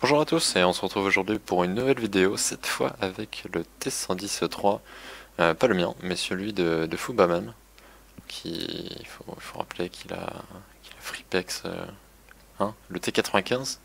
Bonjour à tous et on se retrouve aujourd'hui pour une nouvelle vidéo, cette fois avec le T110-3, pas le mien, mais celui de Fubaman, il faut rappeler qu'il a Freepex, le T95.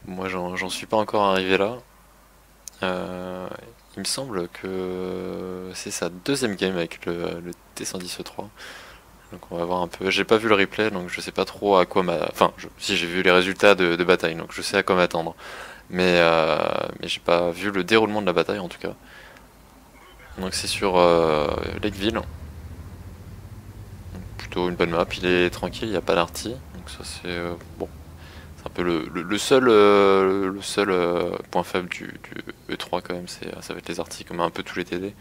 Moi j'en suis pas encore arrivé là. Euh, il me semble que c'est sa deuxième game avec le T110-3. Donc on va voir un peu. J'ai pas vu le replay, donc je sais pas trop à quoi Enfin, si j'ai vu les résultats de bataille, donc je sais à quoi m'attendre. Mais j'ai pas vu le déroulement de la bataille en tout cas. Donc c'est sur Lakeville. Donc, plutôt une bonne map. Il est tranquille, il n'y a pas d'arty. Donc ça c'est bon. C'est un peu le seul point faible du E3 quand même. Ça va être les arties comme un peu tous les TD.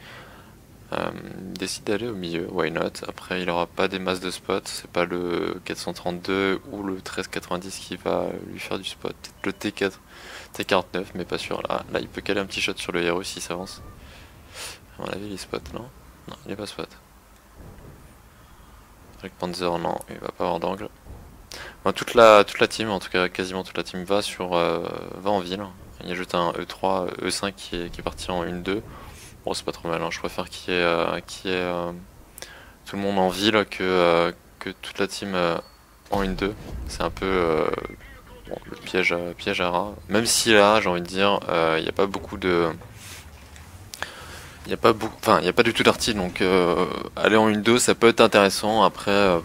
Il décide d'aller au milieu, why not. Après il aura pas des masses de spots. C'est pas le 432 ou le 1390 qui va lui faire du spot. Peut-être le T49 mais pas sûr. Là il peut caler un petit shot sur le Yaru s'il s'avance. À mon avis, il est spot, non? Non, il est pas spot. Avec Panzer, non, il va pas avoir d'angle. Bon, toute la team, en tout cas quasiment toute la team va en ville. Il y a juste un E3, E5 qui est parti en 1-2. Bon, c'est pas trop mal, hein. Je préfère qu'il y ait tout le monde en ville que toute la team en 1-2. C'est un peu bon, le piège à rat. Même si là, j'ai envie de dire, il n'y a pas beaucoup de. Il y a pas du tout d'arty, donc aller en 1-2 ça peut être intéressant. Après,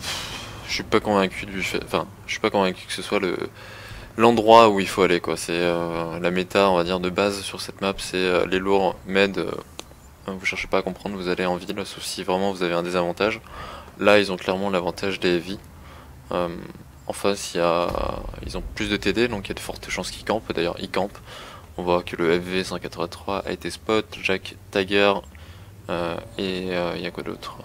je suis pas convaincu je suis pas convaincu que ce soit l'endroit où il faut aller quoi. C'est la méta, on va dire de base sur cette map, c'est les lourds med. Vous cherchez pas à comprendre, vous allez en ville, sauf si vraiment vous avez un désavantage. Là, ils ont clairement l'avantage des heavy. Euh, En face, ils ont plus de TD, donc il y a de fortes chances qu'ils campent. D'ailleurs, ils campent. On voit que le FV 183 a été spot, Jack Tiger, et il y a quoi d'autre?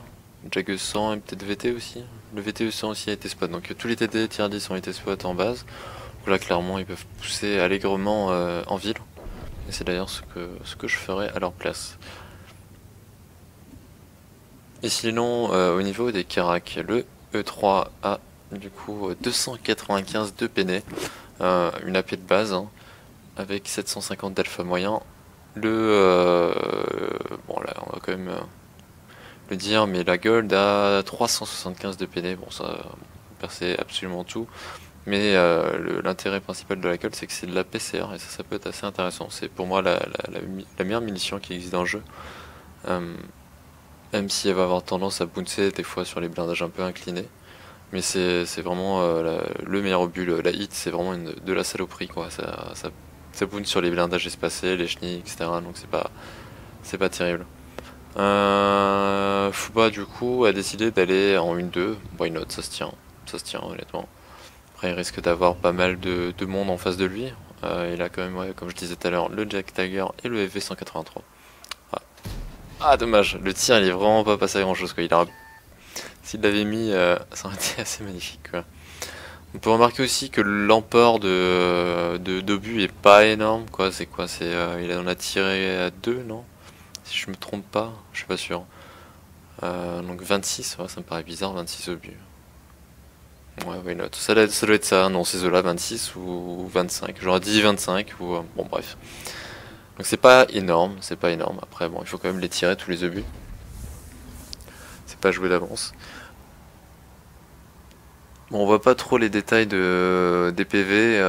Jag 100 et peut-être VT aussi. Le VT 100 aussi a été spot. Donc tous les TD tier 10 ont été spot en base. Donc là clairement ils peuvent pousser allègrement en ville. Et c'est d'ailleurs ce que je ferais à leur place. Et sinon au niveau des Karak, le E3 a du coup 295 de peiné. Une AP de base hein, avec 750 d'alpha moyen. Bon là on va quand même le dire, mais la gold a 375 de PD, bon ça percer absolument tout, mais l'intérêt principal de la gold c'est que c'est de la PCR et ça peut être assez intéressant, c'est pour moi la meilleure munition qui existe dans le jeu, euh, même si elle va avoir tendance à bouncer des fois sur les blindages un peu inclinés, mais c'est vraiment le meilleur obus, la hit c'est vraiment de la saloperie quoi, ça bounce sur les blindages espacés, les chenilles, etc. Donc c'est pas terrible. Fuba du coup a décidé d'aller en 1-2, why not, ça se tient honnêtement. Après il risque d'avoir pas mal de monde en face de lui. Il a quand même, ouais, comme je disais tout à l'heure, le Jack Tiger et le FV183. Ah. Ah, dommage, le tir il est vraiment pas passé à grand chose quoi. S'il l'avait mis, ça aurait été assez magnifique quoi. On peut remarquer aussi que l'emport d'obus est pas énorme quoi, c'est quoi, il en a tiré à 2 non? Si je me trompe pas, je suis pas sûr. Donc 26, ouais, ça me paraît bizarre, 26 obus. Ouais, why not. Ça doit être ça, non, ces eaux-là, 26 ou 25. J'aurais dit 25 ou. Bon, bref. Donc c'est pas énorme, c'est pas énorme. Après, bon, il faut quand même les tirer tous les obus. C'est pas joué d'avance. Bon, on voit pas trop les détails des PV.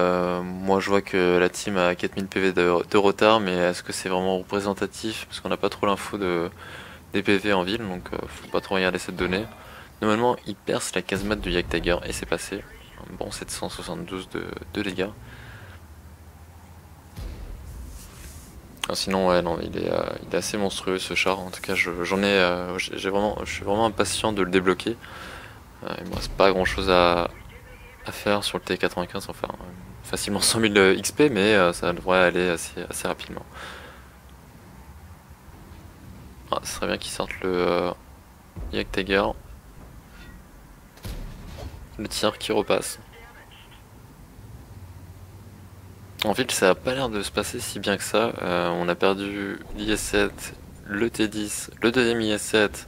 Moi, je vois que la team a 4000 PV de retard, mais est-ce que c'est vraiment représentatif? Parce qu'on n'a pas trop l'info des PV en ville, donc faut pas trop regarder cette donnée. Normalement, il perce la casemate du Yak Tiger et c'est passé. Bon, 772 de dégâts. Ah, sinon, ouais, non, il est assez monstrueux ce char. En tout cas, je suis vraiment impatient de le débloquer. Il me reste pas grand chose à faire sur le T95, enfin, facilement 100 000 XP, mais ça devrait aller assez rapidement. Ah, ce serait bien qu'il sorte le Yak Tiger. Le tir qui repasse. En fait, ça a pas l'air de se passer si bien que ça. On a perdu l'IS-7, le T10, le deuxième IS-7.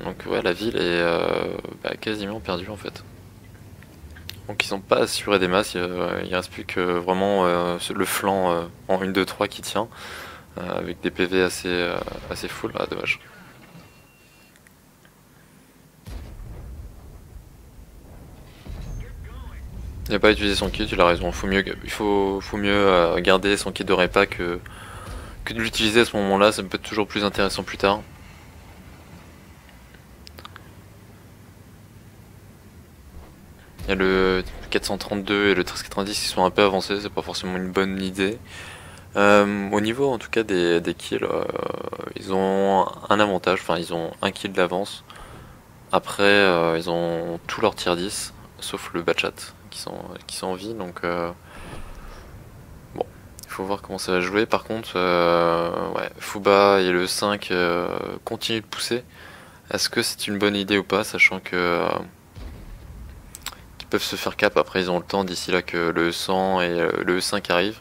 Donc ouais, la ville est quasiment perdue en fait. Donc ils n'ont pas assuré des masses, il reste plus que vraiment le flanc en 1, 2, 3 qui tient, avec des PV assez full, ah dommage. Il n'a pas utilisé son kit, il a raison, il faut mieux garder son kit de repas que de l'utiliser à ce moment-là, ça peut être toujours plus intéressant plus tard. Il y a le 432 et le 1390 qui sont un peu avancés, c'est pas forcément une bonne idée. Au niveau en tout cas des kills, ils ont un avantage, enfin ils ont un kill d'avance. Après ils ont tout leur tier 10, sauf le Bachat qui sont en vie, donc bon, il faut voir comment ça va jouer. Par contre, ouais, Fuba et le 5 continuent de pousser. Est-ce que c'est une bonne idée ou pas, sachant que qu'ils peuvent se faire cap, après ils ont le temps d'ici là que le 100 et le E5 arrivent.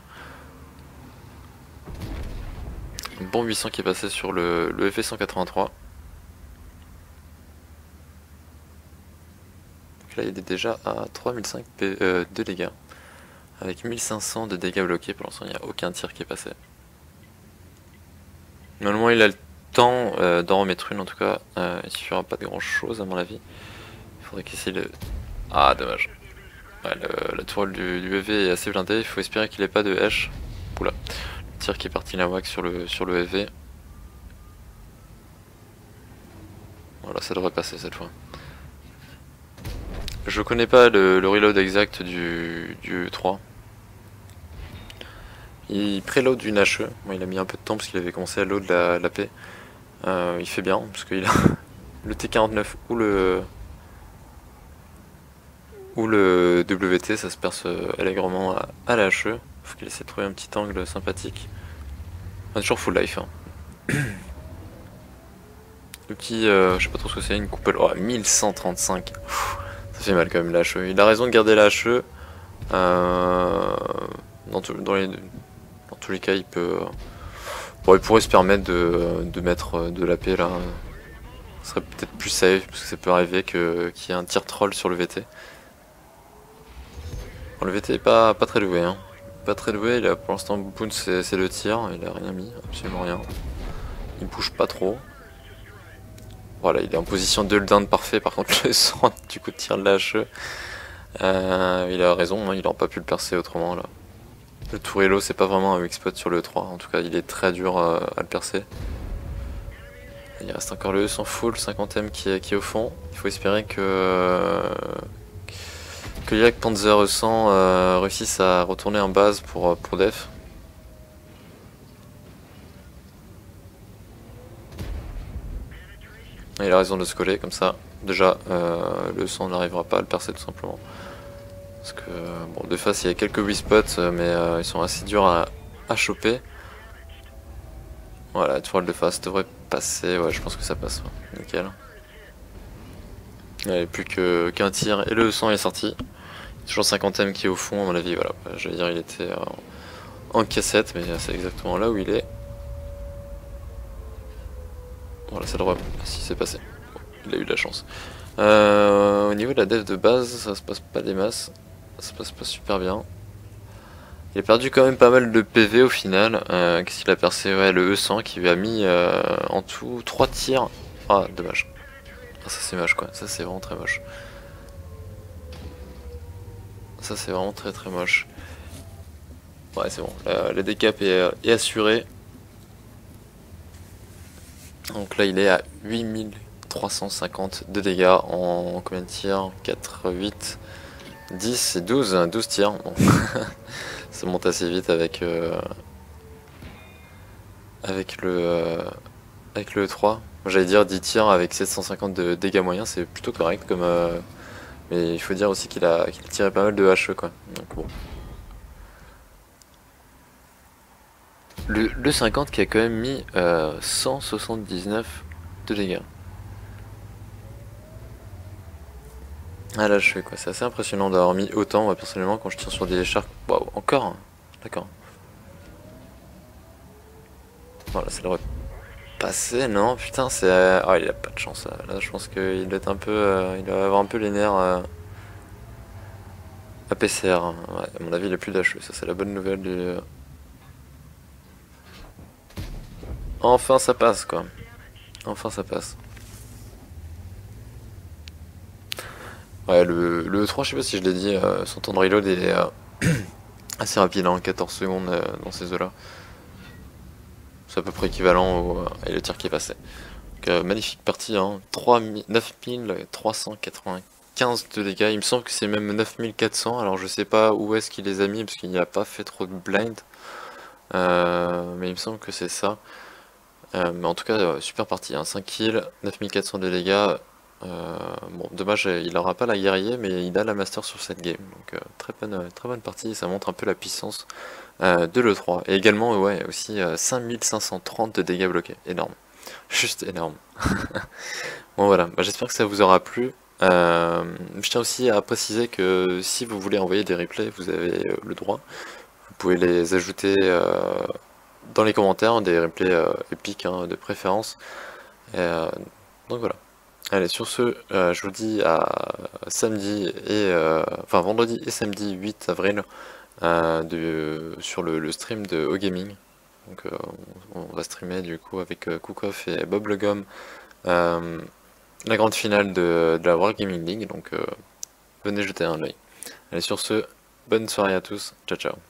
Un bon 800 qui est passé sur le FE183. Donc là il est déjà à 3005 de dégâts. Avec 1500 de dégâts bloqués, pour l'instant il n'y a aucun tir qui est passé. Normalement il a le temps d'en remettre une, en tout cas il suffira pas de grand chose à mon avis. Il faudrait qu'il essaye de... Ah dommage. Ouais, la tourelle du EV est assez blindée, il faut espérer qu'il n'ait pas de H. Oula, le tir qui est parti la wax sur le EV. Voilà, ça devrait passer cette fois. Je connais pas le reload exact du E3. Il préload une HE, bon, il a mis un peu de temps parce qu'il avait commencé à load la P. Il fait bien parce qu'il a le T49 ou le WT, ça se perce allègrement à la HE. Faut qu'il essaie de trouver un petit angle sympathique. On est toujours full life. Hein. Le petit, je sais pas trop ce que c'est, une coupole. Oh, 1135. Ça fait mal quand même la HE. Il a raison de garder la HE. Dans tous les cas, il peut. Bon, il pourrait se permettre de mettre de l'AP là. Ce serait peut-être plus safe parce que ça peut arriver qu'il y ait un tir troll sur le VT. Bon, le VT est pas très doué. Hein. Pas très doué, il a pour l'instant Boon c'est le tir, il a rien mis, absolument rien. Il bouge pas trop. Voilà, il est en position de down parfait, par contre le sang du coup de tir de la HE. Il a raison, hein, il n'aurait pas pu le percer autrement là. Le Tourello c'est pas vraiment un weak spot sur le 3, en tout cas il est très dur à le percer. Il reste encore le E100 full, 50ème qui est au fond. Il faut espérer que Yak Panzer E100 réussisse à retourner en base pour def. Il a raison de se coller comme ça. Déjà, le 100 n'arrivera pas à le percer tout simplement. Parce que, bon, de face il y a quelques weak spots, mais ils sont assez durs à choper. Voilà, la tourelle de face devrait passer. Ouais, je pense que ça passe. Ouais. Nickel. Il n'y avait plus qu'un tir et le 100 est sorti. Toujours 50ème qui est au fond, à mon avis. Voilà, j'allais dire il était en cassette, mais c'est exactement là où il est. Voilà, ça devrait. Si c'est passé. Bon, il a eu de la chance. Au niveau de la def de base, ça se passe pas des masses. Ça se passe pas super bien. Il a perdu quand même pas mal de PV au final. Qu'est-ce qu'il a percé? Ouais, le E100 qui lui a mis en tout 3 tirs. Ah, dommage. Ah, ça c'est moche quoi. Ça c'est vraiment très moche. Ça c'est vraiment très très moche. Ouais, c'est bon. La décap est assurée. Donc là, il est à 8350 de dégâts en combien de tirs? 4, 8, 10 et 12 tirs. Bon. Ça monte assez vite avec le E3. J'allais dire 10 tirs avec 750 de dégâts moyens, c'est plutôt correct comme mais il faut dire aussi qu'il a tiré pas mal de HE quoi. Donc bon. Le 50 qui a quand même mis 179 de dégâts. Ah là je fais quoi, c'est assez impressionnant d'avoir mis autant. Moi personnellement quand je tire sur des sharks. Waouh, encore hein. D'accord. Voilà, ça devrait passer, non putain c'est. Ah il a pas de chance là, je pense qu'il doit être un peu. Il doit avoir un peu les nerfs. APCR, hein. Ouais, à mon avis il est plus d'HE, ça c'est la bonne nouvelle Enfin ça passe quoi, enfin ça passe. Ouais, le E3, je sais pas si je l'ai dit, son temps de reload est assez rapide, hein, 14 secondes dans ces eaux-là. C'est à peu près équivalent à le tir qui est passé. Donc, magnifique partie, hein. 9395 de dégâts, il me semble que c'est même 9400, alors je sais pas où est-ce qu'il les a mis parce qu'il n'y a pas fait trop de blind. Mais il me semble que c'est ça. Mais en tout cas, super partie, hein. 5 kills, 9400 de dégâts. Bon, dommage, il n'aura pas la guerrier, mais il a la master sur cette game. Donc très bonne partie, ça montre un peu la puissance de l'E3. Et également, ouais, aussi 5530 de dégâts bloqués, énorme. Juste énorme. Bon voilà, bah, j'espère que ça vous aura plu. Je tiens aussi à préciser que si vous voulez envoyer des replays, vous avez le droit. Vous pouvez les ajouter dans les commentaires, des replays épiques hein, de préférence. Et, donc voilà. Allez, sur ce, je vous dis à samedi et enfin vendredi et samedi 8 avril sur le stream de O-Gaming. Donc on va streamer du coup avec Koukoff et Bob Le Gomme la grande finale de la World Gaming League. Donc venez jeter un œil. Allez, sur ce, bonne soirée à tous. Ciao ciao.